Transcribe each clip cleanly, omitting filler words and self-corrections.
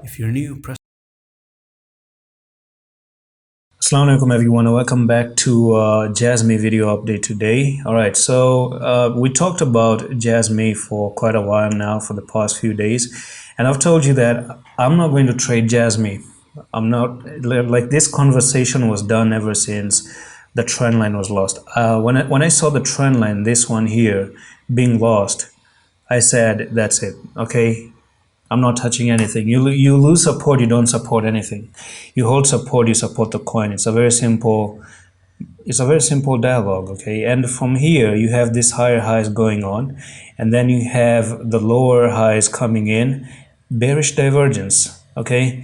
If you're new, press. Assalamu alaikum everyone, and welcome back to Jasmy video update today. Alright, so we talked about Jasmy for quite a while now, for the past few days, and I've told you that I'm not going to trade Jasmy. I'm not, like, this conversation was done ever since the trend line was lost. When I saw the trend line, this one here, being lost, I said, that's it, okay? I'm not touching anything. You lose support, you don't support anything. You hold support, you support the coin. It's a very simple dialogue, okay? And from here you have these higher highs going on, and then you have the lower highs coming in, bearish divergence, okay?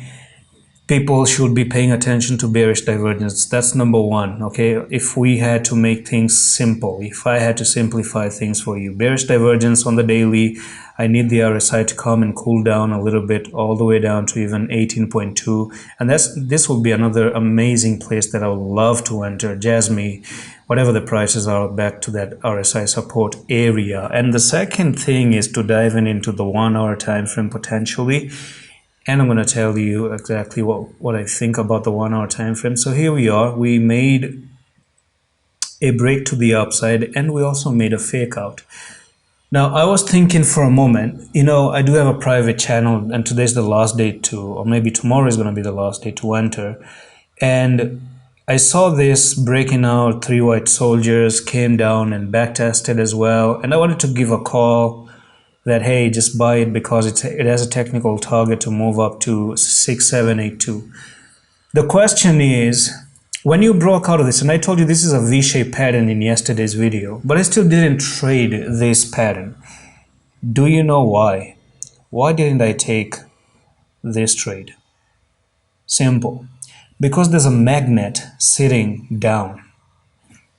People should be paying attention to bearish divergence. That's number one, okay? If we had to make things simple, if I had to simplify things for you, bearish divergence on the daily, I need the RSI to come and cool down a little bit, all the way down to even 18.2, and this will be another amazing place that I would love to enter. Jasmy, whatever the prices are, back to that RSI support area. And the second thing is to dive into the 1 hour time frame potentially, and I'm going to tell you exactly what I think about the 1 hour time frame. So here we are, we made a break to the upside, and we also made a fake out. Now, I was thinking for a moment, I do have a private channel, and today's the last day or maybe tomorrow is going to be the last day to enter. And I saw this breaking out, 3 white soldiers came down and back tested as well. And I wanted to give a call that, hey, just buy it because it has a technical target to move up to 6782. The question is, when you broke out of this, and I told you this is a V-shaped pattern in yesterday's video, but I still didn't trade this pattern. Do you know why? Why didn't I take this trade? Simple. Because there's a magnet sitting down.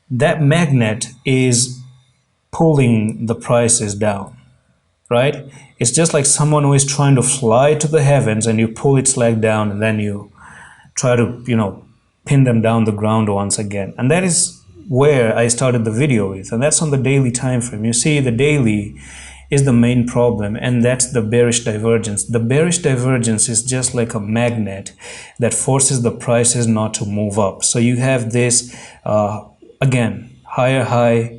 That magnet is pulling the prices down. Right? It's just like someone who is trying to fly to the heavens, and you pull its leg down, and then you try to, pin them down the ground once again. And that is where I started the video with, and that's on the daily time frame. You see, the daily is the main problem, and that's the bearish divergence. The bearish divergence is just like a magnet that forces the prices not to move up. So you have this, again, higher high.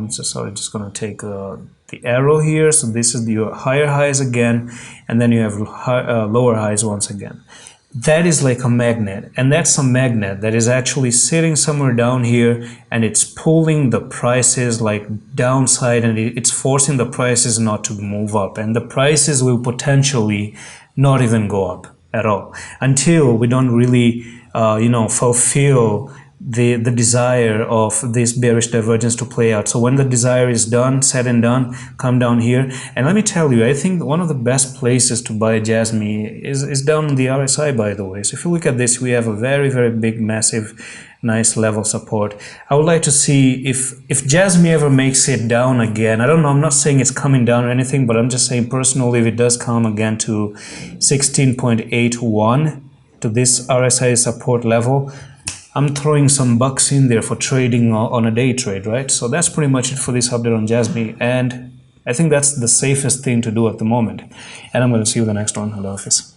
Just going to take the arrow here. So this is your higher highs again, and then you have lower highs once again. That is like a magnet, and that's a magnet that is actually sitting somewhere down here, and it's pulling the prices like downside, and it's forcing the prices not to move up, and the prices will potentially not even go up at all until we don't really fulfill the desire of this bearish divergence to play out. So when the desire is done, said and done, come down here. And let me tell you, I think one of the best places to buy Jasmy is down on the RSI, by the way. So if you look at this, we have a very, very big, massive, nice level support. I would like to see if Jasmy ever makes it down again. I don't know, I'm not saying it's coming down or anything, but I'm just saying personally, if it does come again to 16.81, to this RSI support level, I'm throwing some bucks in there for trading on a day trade, right? So that's pretty much it for this update on Jasmy, and I think that's the safest thing to do at the moment. And I'm going to see you in the next one. Allah Hafiz.